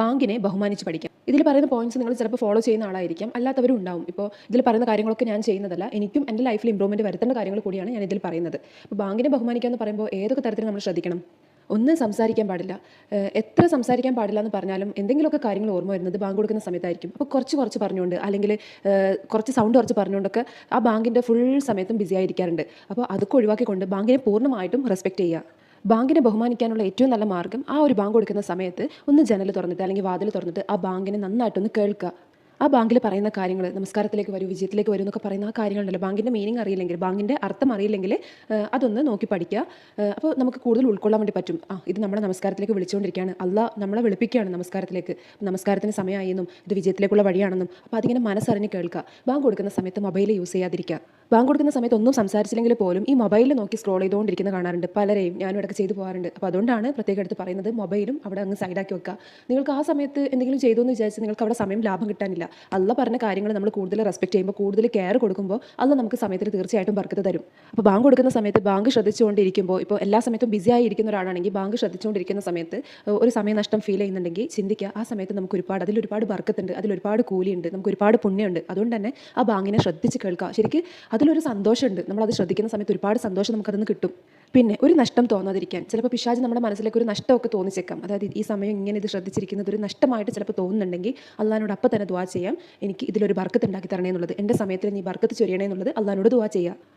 ബാങ്കിനെ ബഹുമാനിച്ച് പഠിക്കാം. ഇതിൽ പറയുന്ന പോയിന്റ്സ് നിങ്ങൾ ചിലപ്പോൾ ഫോളോ ചെയ്യുന്ന ആളായിരിക്കാം, അല്ലാത്തവരും ഉണ്ടാവും. ഇപ്പോൾ ഇതിൽ പറയുന്ന കാര്യങ്ങളൊക്കെ ഞാൻ ചെയ്യുന്നതല്ല, എനിക്കും എൻ്റെ ലൈഫിൽ ഇമ്പ്രൂവ്മെൻറ്റ് വരുത്തേണ്ട കാര്യങ്ങൾ കൂടിയാണ് ഞാൻ ഇതിൽ പറയുന്നത്. അപ്പോൾ ബാങ്കിനെ ബഹുമാനിക്കുക എന്ന് പറയുമ്പോൾ ഏതൊക്കെ തരത്തിൽ നമ്മൾ ശ്രദ്ധിക്കണം? ഒന്ന്, സംസാരിക്കാൻ പാടില്ല. എത്ര സംസാരിക്കാൻ പാടില്ല എന്ന് പറഞ്ഞാലും എന്തെങ്കിലുമൊക്കെ കാര്യങ്ങൾ ഓർമ്മ വരുന്നത് ബാങ്ക് കൊടുക്കുന്ന സമയത്തായിരിക്കും. അപ്പോൾ കുറച്ച് പറഞ്ഞുകൊണ്ട്, അല്ലെങ്കിൽ കുറച്ച് സൗണ്ട് കുറച്ച് പറഞ്ഞുകൊണ്ടൊക്കെ ആ ബാങ്കിൻ്റെ ഫുൾ സമയത്തും ബിസി ആയിരിക്കാറുണ്ട്. അപ്പോൾ അതൊക്കെ ഒഴിവാക്കിക്കൊണ്ട് ബാങ്കിനെ പൂർണ്ണമായിട്ടും റെസ്പെക്റ്റ് ചെയ്യുക. ബാങ്കിനെ ബഹുമാനിക്കാനുള്ള ഏറ്റവും നല്ല മാർഗ്ഗം, ആ ഒരു ബാങ്ക് കൊടുക്കുന്ന സമയത്ത് ഒന്ന് ജനൽ തുറന്നിട്ട് അല്ലെങ്കിൽ വാതിൽ തുറന്നിട്ട് ആ ബാങ്കിനെ നന്നായിട്ടൊന്ന് കേൾക്കുക. ആ ബാങ്കിൽ പറയുന്ന കാര്യങ്ങൾ, നമസ്കാരത്തിലേക്ക് വരൂ, വിജയത്തിലേക്ക് വരൂ എന്നൊക്കെ പറയുന്ന ആ കാര്യങ്ങളുണ്ടല്ലോ, ബാങ്കിൻ്റെ മീനിങ് അറിയില്ലെങ്കിൽ, ബാങ്കിൻ്റെ അർത്ഥം അറിയില്ലെങ്കിൽ അതൊന്ന് നോക്കി പഠിക്കുക. അപ്പോൾ നമുക്ക് കൂടുതൽ ഉൾക്കൊള്ളാൻ വേണ്ടി പറ്റും. ഇത് നമ്മളെ നമസ്കാരത്തിലേക്ക് വിളിച്ചുകൊണ്ടിരിക്കുകയാണ്, അള്ളാഹ് നമ്മളെ വിളിപ്പിക്കുകയാണ് നമസ്കാരത്തിലേക്ക്, നമസ്കാരത്തിന് സമയമായി എന്നും ഇത് വിജയത്തിലേക്കുള്ള വഴിയാണെന്നും. അപ്പോൾ അതിങ്ങനെ മനസ്സറിഞ്ഞ് കേൾക്കുക. ബാങ്ക് കൊടുക്കുന്ന സമയത്ത് മൊബൈൽ യൂസ് ചെയ്യാതിരിക്കുക. ബാങ്ക് കൊടുക്കുന്ന സമയത്ത് ഒന്നും സംസാരിച്ചില്ലെങ്കിൽ പോലും ഈ മൊബൈലിൽ നോക്കി സ്ക്രോൾ ചെയ്തുകൊണ്ടിരിക്കുന്ന കാണാറുണ്ട് പലരെയും. ഞാനും ഇടയ്ക്ക് ചെയ്തു പോകാറുണ്ട്. അപ്പോൾ അതുകൊണ്ടാണ് പ്രത്യേകം എടുത്ത് പറയുന്നത്, മൊബൈലും അവിടെ അങ്ങ് സൈഡാക്കി വെക്കുക. നിങ്ങൾക്ക് ആ സമയത്ത് എന്തെങ്കിലും ചെയ്തു എന്ന് വിചാരിച്ച് നിങ്ങൾക്ക് അവിടെ സമയം ലാഭം കിട്ടാനില്ല. അള്ള പറഞ്ഞ കാര്യങ്ങൾ നമ്മൾ കൂടുതൽ റെസ്പെക്ട് ചെയ്യുമ്പോൾ, കൂടുതൽ കെയർ കൊടുക്കുമ്പോൾ അള്ള നമുക്ക് സമയത്തിന് തീർച്ചയായിട്ടും ബർക്കത്ത് തരും. അപ്പോൾ ബാങ്ക് കൊടുക്കുന്ന സമയത്ത് ബാങ്ക് ശ്രദ്ധിച്ചുകൊണ്ടിരിക്കുമ്പോൾ, ഇപ്പോൾ എല്ലാ സമയത്തും ബിസി ആയി ഇരിക്കുന്ന ഒരാളാണെങ്കിൽ ബാങ്ക് ശ്രദ്ധിച്ചുകൊണ്ടിരിക്കുന്ന സമയത്ത് ഒരു സമയനഷ്ടം ഫീൽ ചെയ്യുന്നുണ്ടെങ്കിൽ ചിന്തിക്കുക, ആ സമയത്ത് നമുക്ക് അതിലൊരുപാട് ബർക്കത്തുണ്ട്, അതിലൊരുപാട് കൂലിയുണ്ട്, നമുക്ക് ഒരുപാട് പുണ്യമുണ്ട്. അതുകൊണ്ട് തന്നെ ആ ബാങ്കിനെ ശ്രദ്ധിച്ച് കേൾക്കുക. ശരിക്കും അതിലൊരു സന്തോഷമുണ്ട്. നമ്മളത് ശ്രദ്ധിക്കുന്ന സമയത്ത് ഒരുപാട് സന്തോഷം നമുക്കതിന് കിട്ടും. പിന്നെ ഒരു നഷ്ടം തോന്നാതിരിക്കാൻ, ചിലപ്പോൾ പിശാച് നമ്മുടെ മനസ്സിലേക്ക് ഒരു നഷ്ടമൊക്കെ തോന്നിച്ചേക്കാം. അതായത് ഈ സമയം ഇങ്ങനെ ഇത് ശ്രദ്ധിച്ചിരിക്കുന്നത് ഒരു നഷ്ടമായിട്ട് ചിലപ്പോൾ തോന്നുന്നുണ്ടെങ്കിൽ അള്ളാഹിനോട് അപ്പം തന്നെ ദുആ ചെയ്യാം, എനിക്ക് ഇതിലൊരു ബർക്കത്ത് ഉണ്ടാക്കി തരണേ എന്നുള്ളത്, എൻ്റെ സമയത്തിൽ നീ ബർക്കത്ത് ചൊരിയണേ എന്നുള്ളത് അള്ളാഹിനോട് ദുആ ചെയ്യുക.